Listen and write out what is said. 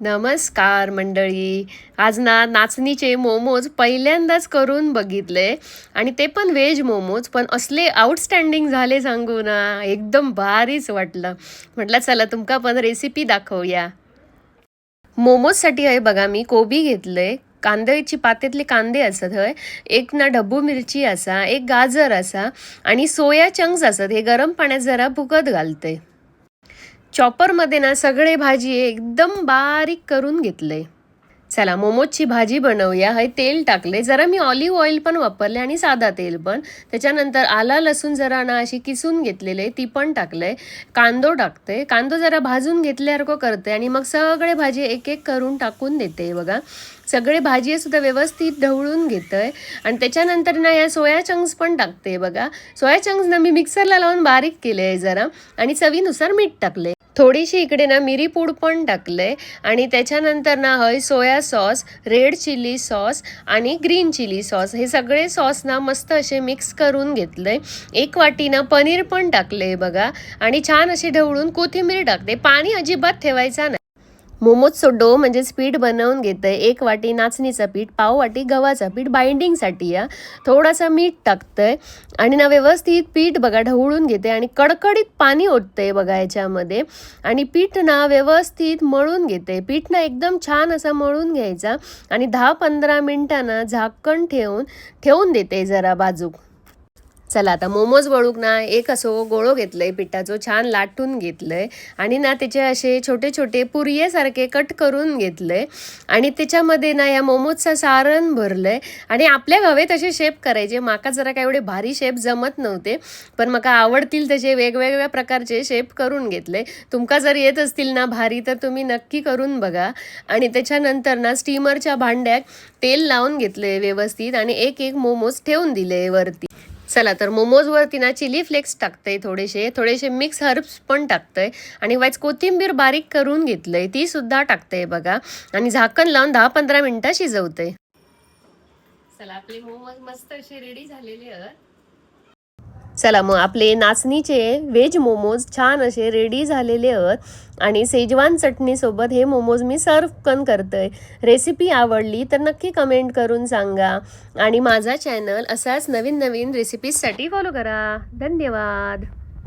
नमस्कार मंडळी. आज नाचणीचे मोमोज पहिल्यांदाच करून बघितले आणि ते पण व्हेज मोमोज, पण असले आउटस्टँडिंग झाले सांगू ना, एकदम भारीच वाटलं. म्हटलं चला तुमका पण रेसिपी दाखवूया. मोमोजसाठी आहे बघा, मी कोबी घेतले, कांद्याची पातेतले कांदे असत हय, एक ना ढब्बू मिरची असा, एक गाजर असा आणि सोया चंक्स असत. हे गरम पाण्यात जरा भुकत घालते. चॉपरमध्ये ना सगळे भाजी एकदम बारीक करून घेतले. चला मोमोजची भाजी बनवूया. हे तेल टाकले, जरा मी ऑलिव्ह ऑइल पण वापरले आणि साधा तेल पण. त्याच्यानंतर आला लसूण जरा ना अशी किसून घेतलेले ती पण टाकले. कांदो टाकते, कांदो जरा भाजून घेतल्यासारखं करते आणि मग सगळे भाजी एक एक करून टाकून देते. बघा सगळे भाजी सुद्धा व्यवस्थित ढवळून घेतोय आणि त्याच्यानंतर ना या सोया चंक्स पण टाकते. बघा सोया चंक्स ना मी मिक्सरला लावून बारीक केले जरा आणि चवीनुसार मीठ टाकले. थोडीशी इकडे ना मिरी पूड पण टाकले आणि त्याच्यानंतर ना हय soya sauce, red chilli sauce आणि ग्रीन चिली सॉस, हे सगळे सॉस ना मस्त असे मिक्स करून घेतले. एक वाटी ना पनीर पण टाकले बघा आणि छान असे ढवळून कोथिंबीर टाकते. पाणी अजिबात ठेवायचा नाही. मोमोजचं डो म्हणजे पीठ बनवून घेतंय. एक वाटी नाचणीचं पीठ, पाव वाटी गव्हाचं पीठ बाइंडिंगसाठी या. थोडासा मीठ टाकतंय आणि ना व्यवस्थित पीठ बघा ढवळून घेते आणि कडकडीत पाणी ओतते बघा याच्यामध्ये आणि पीठ ना व्यवस्थित मळून घेते. पीठ ना एकदम छान असं मळून घ्यायचा आणि 10-15 मिनिटांना झाकण ठेवून देते जरा बाजूक. चला आता मोमोज वळूक ना एक असो गोळो घेतलंय पिठाचो, छान लाटून घेतलंय आणि ना त्याचे असे छोटे छोटे पुरियेसारखे कट करून घेतले आणि त्याच्यामध्ये ना या मोमोजचं सारण भरलंय आणि आपल्या हवे तसे शेप करायचे. माका जरा काय एवढे भारी शेप जमत नव्हते, पण माका आवडतील तसे वेगवेगळ्या प्रकारचे शेप करून घेतले. तुमका जर येत असतील ना भारी तर तुम्ही नक्की करून बघा. आणि त्याच्यानंतर ना स्टीमरच्या भांड्यात तेल लावून घेतले व्यवस्थित आणि एक एक मोमोज ठेवून दिले वरती. चला तर मोमोजवरती ना चिली फ्लेक्स टाकते, थोडेसे मिक्स हर्ब्स पण टाकतंय आणि वाईच कोथिंबीर बारीक करून घेतलंय ती सुद्धा टाकते बघा आणि झाकण लावून 10-15 मिनिटं शिजवते. चला आपले मोमोज मस्त असे रेडी झालेले आहेत. चला मग आपले नाचणीचे व्हेज मोमोज छान असे रेडी झालेले आहेत आणि शेजवान चटणीसोबत हे मोमोज मी सर्व पण करतोय. रेसिपी आवडली तर नक्की कमेंट करून सांगा आणि माझा चॅनल असाच नवीन नवीन रेसिपीजसाठी फॉलो करा. धन्यवाद.